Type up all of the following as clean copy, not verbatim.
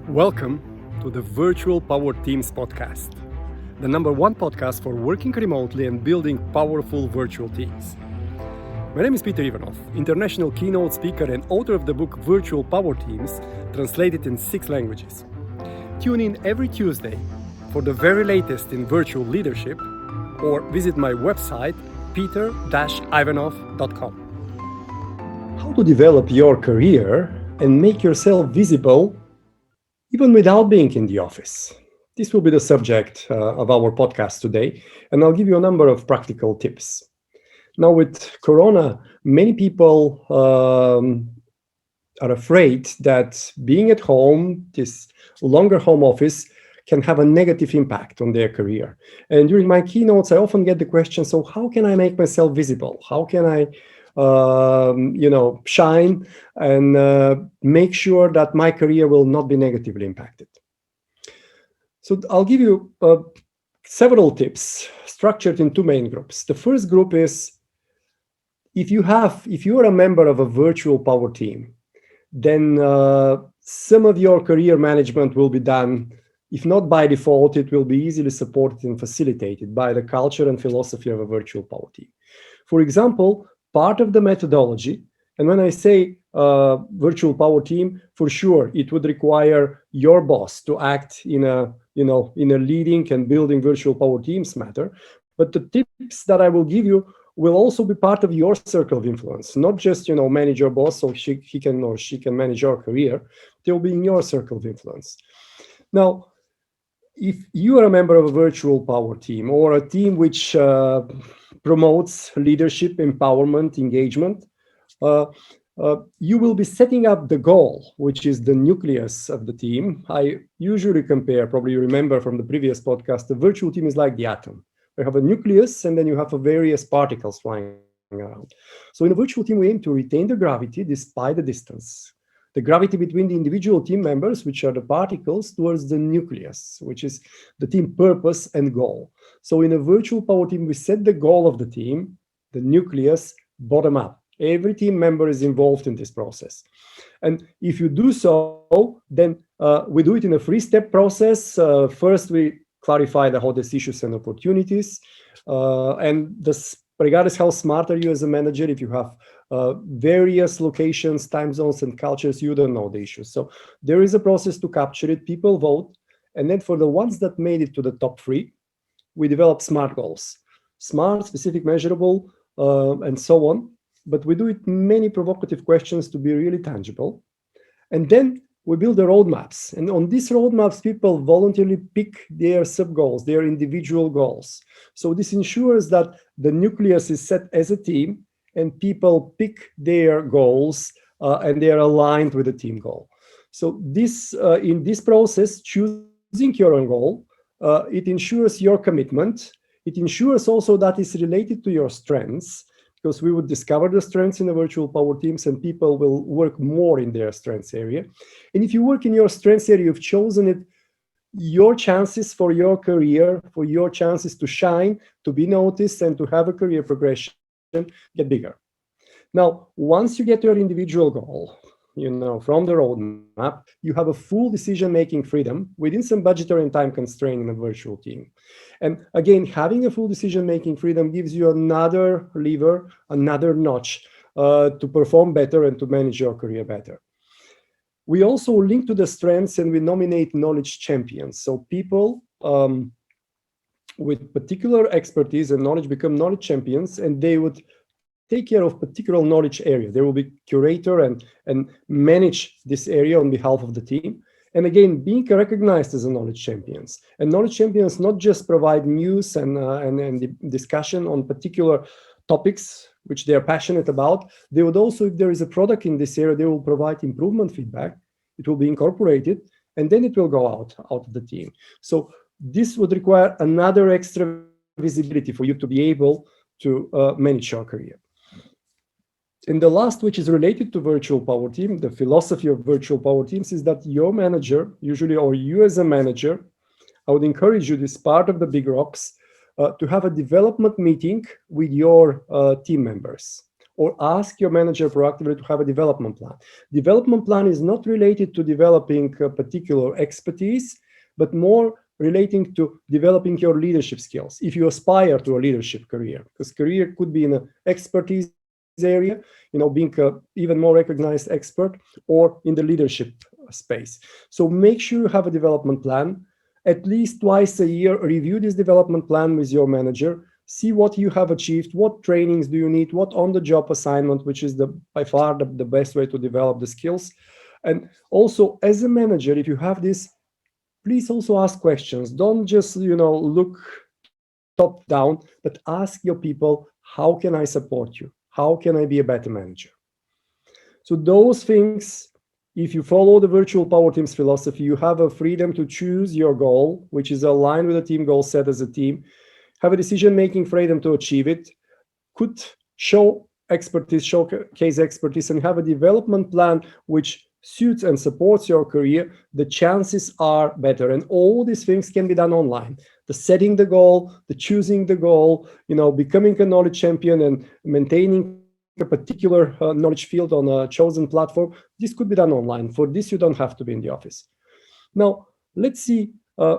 Welcome to the Virtual Power Teams podcast, the #1 podcast for working remotely and building powerful virtual teams. My name is Ivanov, international keynote speaker and author of the book Virtual Power Teams, translated in 6 languages. Tune in every Tuesday for the very latest in virtual leadership, or visit my website peter-ivanov.com. How to develop your career and make yourself visible even without being in the office. This will be the subject of our podcast today, and I'll give you a number of practical tips. Now, with Corona, many people are afraid that being at home, this longer home office, can have a negative impact on their career. And during my keynotes, I often get the question, so how can I make myself visible? How can I shine and make sure that my career will not be negatively impacted? So I'll give you several tips structured in 2 main groups. The first group is, if you are a member of a virtual power team, then some of your career management will be done, if not by default, it will be easily supported and facilitated by the culture and philosophy of a virtual power team. For example, part of the methodology, and when I say virtual power team, for sure, it would require your boss to act in a leading and building virtual power teams matter. But the tips that I will give you will also be part of your circle of influence, not just manage your boss so he can or she can manage your career. They'll be in your circle of influence. Now, if you are a member of a virtual power team or a team which promotes leadership, empowerment, engagement, you will be setting up the goal, which is the nucleus of the team. I usually compare, probably you remember from the previous podcast, the virtual team is like the atom. You have a nucleus and then you have various particles flying around. So in a virtual team, we aim to retain the gravity despite the distance. The gravity between the individual team members, which are the particles, towards the nucleus, which is the team purpose and goal. So in a virtual power team, we set the goal of the team, the nucleus, bottom up. Every team member is involved in this process. And if you do so, then we do it in a 3-step process. First, we clarify the hottest issues and opportunities. Regardless how smart are you as a manager, if you have various locations, time zones, and cultures, you don't know the issues. So there is a process to capture it. People vote. And then for the ones that made it to the top 3, we develop SMART goals. Smart, specific, measurable, and so on. But we do it many provocative questions to be really tangible. And then we build the roadmaps. And on these roadmaps, people voluntarily pick their sub-goals, their individual goals. So this ensures that the nucleus is set as a team and people pick their goals and they are aligned with the team goal. So this in this process, choosing your own goal, it ensures your commitment. It ensures also that it's related to your strengths, because we would discover the strengths in the virtual power teams and people will work more in their strengths area. And if you work in your strengths area, you've chosen it, your chances for your career, for your chances to shine, to be noticed, and to have a career progression get bigger. Now, once you get your individual goal, from the roadmap, you have a full decision-making freedom within some budgetary and time constraint in a virtual team. And again, having a full decision-making freedom gives you another lever, another notch to perform better and to manage your career better. We also link to the strengths and we nominate knowledge champions. So people with particular expertise and knowledge become knowledge champions, and they would take care of particular knowledge area. They will be curator and manage this area on behalf of the team. And again, being recognized as a knowledge champions. And knowledge champions not just provide news and discussion on particular topics which they are passionate about. They would also, if there is a product in this area, they will provide improvement feedback. It will be incorporated, and then it will go out of the team. So this would require another extra visibility for you to be able to manage your career. And the last, which is related to virtual power team, the philosophy of virtual power teams is that your manager, usually, or you as a manager, I would encourage you, this part of the big rocks, to have a development meeting with your team members. or ask your manager proactively to have a development plan. Development plan is not related to developing a particular expertise, but more relating to developing your leadership skills if you aspire to a leadership career, because career could be in an expertise area, being a even more recognized expert, or in the leadership space. So make sure you have a development plan. At least twice a year, review this development plan with your manager. See what you have achieved, what trainings do you need, what on-the-job assignment, which is by far the best way to develop the skills. And also, as a manager, if you have this, please also ask questions. Don't just look top down, but ask your people, how can I support you? How can I be a better manager? So those things, if you follow the virtual power teams philosophy, you have a freedom to choose your goal, which is aligned with the team goal set as a team, have a decision-making freedom to achieve it, could show expertise, showcase expertise, and have a development plan which suits and supports your career, the chances are better. And all these things can be done online. The setting the goal, the choosing the goal, becoming a knowledge champion and maintaining a particular knowledge field on a chosen platform, this could be done online. For this, you don't have to be in the office. Now, let's see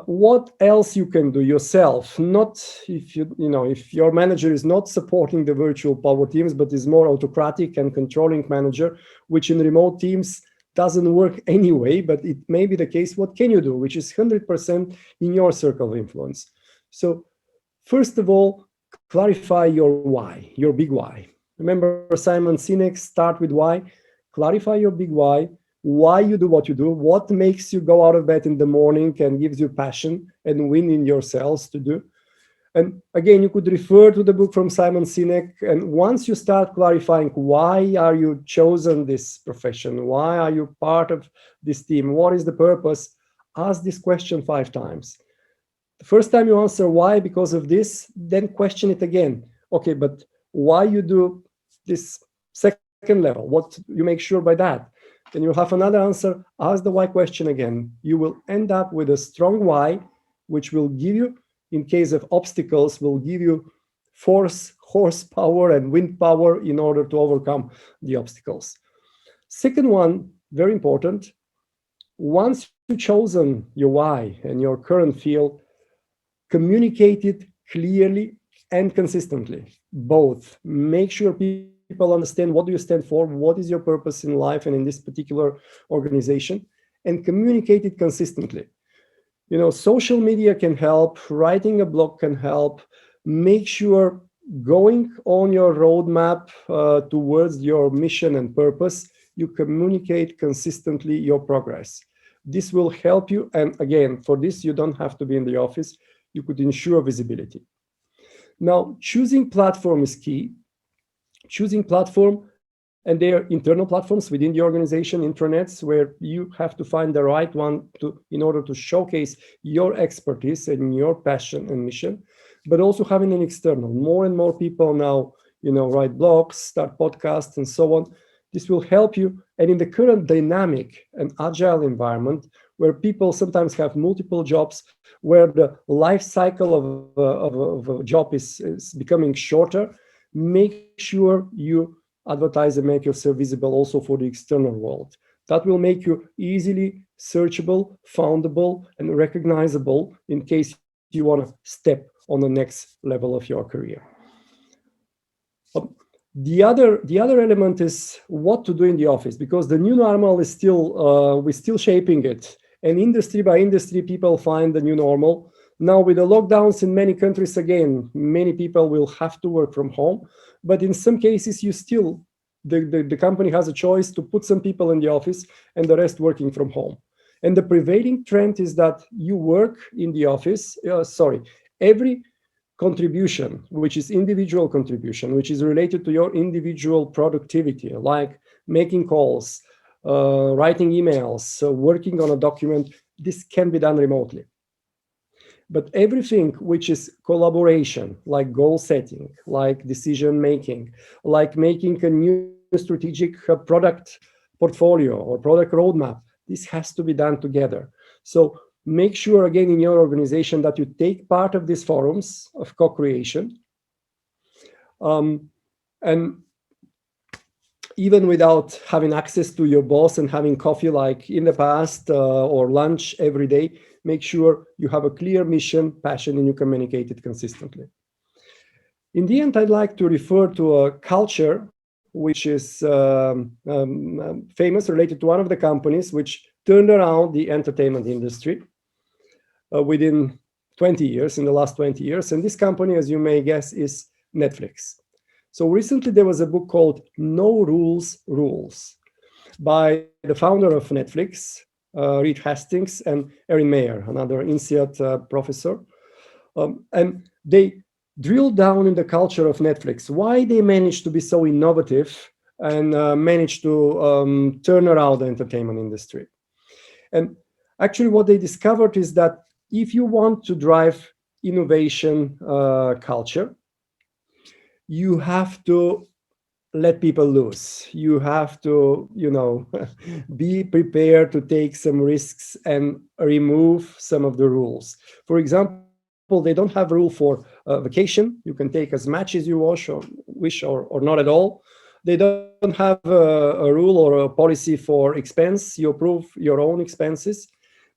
what else you can do yourself. Not if if your manager is not supporting the virtual power teams, but is more autocratic and controlling manager, which in remote teams doesn't work anyway, but it may be the case. What can you do, which is 100% in your circle of influence? So first of all, clarify your why, your big why. Remember Simon Sinek, start with why. Clarify your big why you do what you do, what makes you go out of bed in the morning and gives you passion and win in yourselves to do. And again, you could refer to the book from Simon Sinek. And once you start clarifying why are you chosen this profession, why are you part of this team, what is the purpose, ask this question 5 times. The first time you answer why because of this, then question it again. Okay, but why you do this second level? What you make sure by that? Then you have another answer, ask the why question again. You will end up with a strong why, which will give you, in case of obstacles, will give you force, horsepower, and wind power in order to overcome the obstacles. Second one, very important, once you've chosen your why and your current field, communicate it clearly and consistently. Both. Make sure people understand what do you stand for, what is your purpose in life and in this particular organization, and communicate it consistently. Social media can help, writing a blog can help. Make sure going on your roadmap towards your mission and purpose, you communicate consistently your progress. This will help you. And again, for this, you don't have to be in the office. You could ensure visibility. Now, choosing platform is key. Choosing platform, and there are internal platforms within the organization, intranets, where you have to find the right one in order to showcase your expertise and your passion and mission, but also having an external. More and more people now, write blogs, start podcasts, and so on. This will help you. And in the current dynamic and agile environment, where people sometimes have multiple jobs, where the life cycle of a job is becoming shorter, make sure you advertise and make yourself visible also for the external world. That will make you easily searchable, foundable, and recognizable in case you want to step on the next level of your career. The other element is what to do in the office, because the new normal is still, we're still shaping it. And industry by industry, people find the new normal. Now with the lockdowns in many countries, again, many people will have to work from home. But in some cases, the company has a choice to put some people in the office and the rest working from home. And the prevailing trend is that you work in the office, every contribution, which is individual contribution, which is related to your individual productivity, like making calls, writing emails, working on a document, this can be done remotely. But everything which is collaboration, like goal setting, like decision making, like making a new strategic product portfolio or product roadmap, this has to be done together. So make sure, again, in your organization that you take part of these forums of co-creation. And even without having access to your boss and having coffee like in the past or lunch every day, make sure you have a clear mission, passion, and you communicate it consistently. In the end, I'd like to refer to a culture which is famous, related to one of the companies which turned around the entertainment industry within 20 years, in the last 20 years. And this company, as you may guess, is Netflix. So recently there was a book called No Rules, Rules by the founder of Netflix, Reed Hastings, and Erin Meyer, another INSEAD professor. And they drilled down in the culture of Netflix, why they managed to be so innovative and managed to turn around the entertainment industry. And actually what they discovered is that if you want to drive innovation culture, you have to let people loose. You have to, be prepared to take some risks and remove some of the rules. For example, they don't have a rule for vacation. You can take as much as you wish or not at all. They don't have a rule or a policy for expense. You approve your own expenses.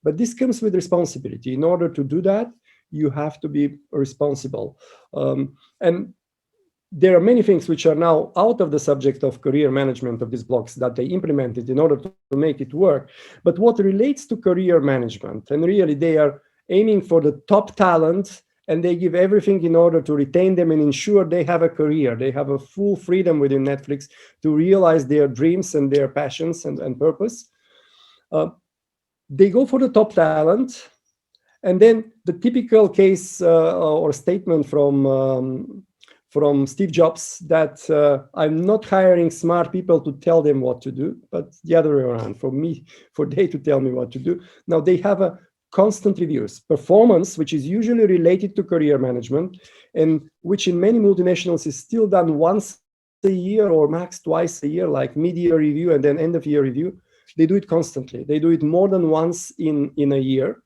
But this comes with responsibility. In order to do that, you have to be responsible. And there are many things which are now out of the subject of career management of these blocks that they implemented in order to make it work. But what relates to career management, and really they are aiming for the top talent, and they give everything in order to retain them and ensure they have a career. They have a full freedom within Netflix to realize their dreams and their passions and purpose. They go for the top talent. And then the typical case or statement from Steve Jobs that I'm not hiring smart people to tell them what to do, but the other way around, for they to tell me what to do. Now they have a constant reviews, performance, which is usually related to career management, and which in many multinationals is still done once a year or max twice a year, like mid-year review and then end of year review. They do it constantly. They do it more than once in a year.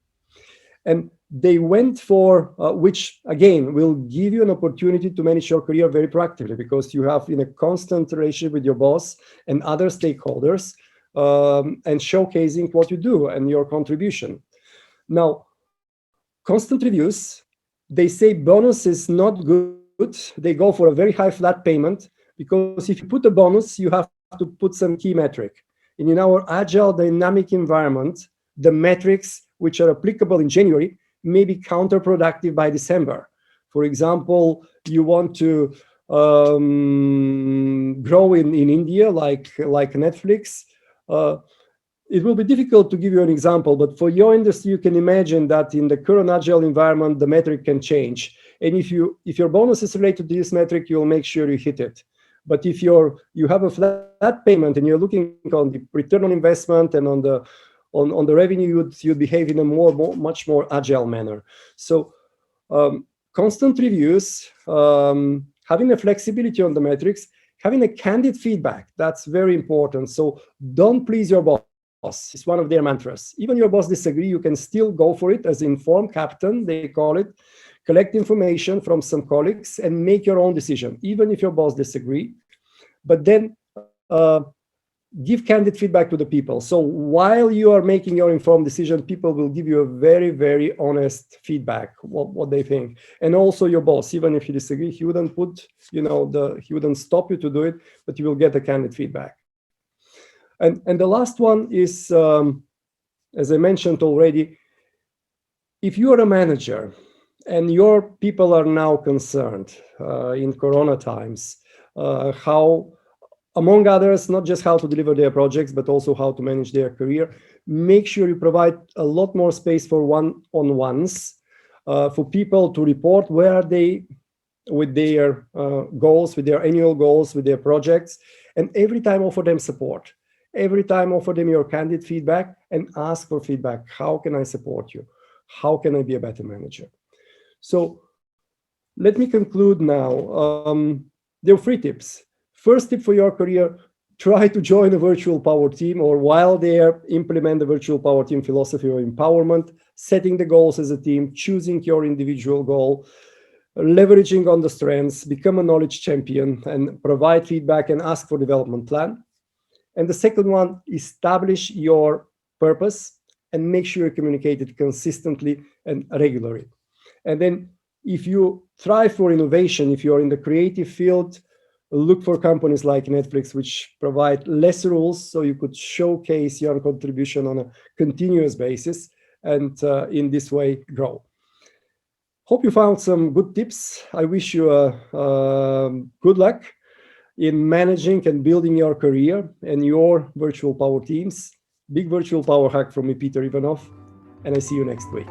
And they went for, which again, will give you an opportunity to manage your career very proactively, because you have in a constant relationship with your boss and other stakeholders and showcasing what you do and your contribution. Now, constant reviews, they say bonus is not good. They go for a very high flat payment, because if you put a bonus, you have to put some key metric. And in our agile dynamic environment, the metrics which are applicable in January may be counterproductive by December. For example, you want to grow in India like Netflix. It will be difficult to give you an example, but for your industry, you can imagine that in the current agile environment, the metric can change. And if your bonus is related to this metric, you'll make sure you hit it. But if you have a flat payment and you're looking on the return on investment and on the revenue, you'd behave in a much more agile manner. So constant reviews, having a flexibility on the metrics, having a candid feedback, that's very important. So don't please your boss. It's one of their mantras. Even your boss disagree, you can still go for it as informed captain, they call it. Collect information from some colleagues and make your own decision, even if your boss disagree. But then give candid feedback to the people. So while you are making your informed decision, people will give you a very, very honest feedback, what they think. And also your boss, even if you disagree, he wouldn't he wouldn't stop you to do it, but you will get the candid feedback. And the last one is, as I mentioned already, if you are a manager and your people are now concerned in Corona times, how, among others, not just how to deliver their projects, but also how to manage their career, make sure you provide a lot more space for one-on-ones, for people to report where are they with their goals, with their annual goals, with their projects, and every time offer them support. Every time offer them your candid feedback and ask for feedback. How can I support you? How can I be a better manager? So let me conclude now. There are 3 tips. First tip for your career, try to join a virtual power team, or while there, implement the virtual power team philosophy of empowerment, setting the goals as a team, choosing your individual goal, leveraging on the strengths, become a knowledge champion, and provide feedback and ask for development plan. And the second one, establish your purpose and make sure you communicate it consistently and regularly. And then if you thrive for innovation, if you're in the creative field, look for companies like Netflix, which provide less rules, so you could showcase your contribution on a continuous basis, and in this way grow. Hope you found some good tips. I wish you good luck in managing and building your career and your virtual power teams. Big virtual power hack from me, Peter Ivanov, and I see you next week.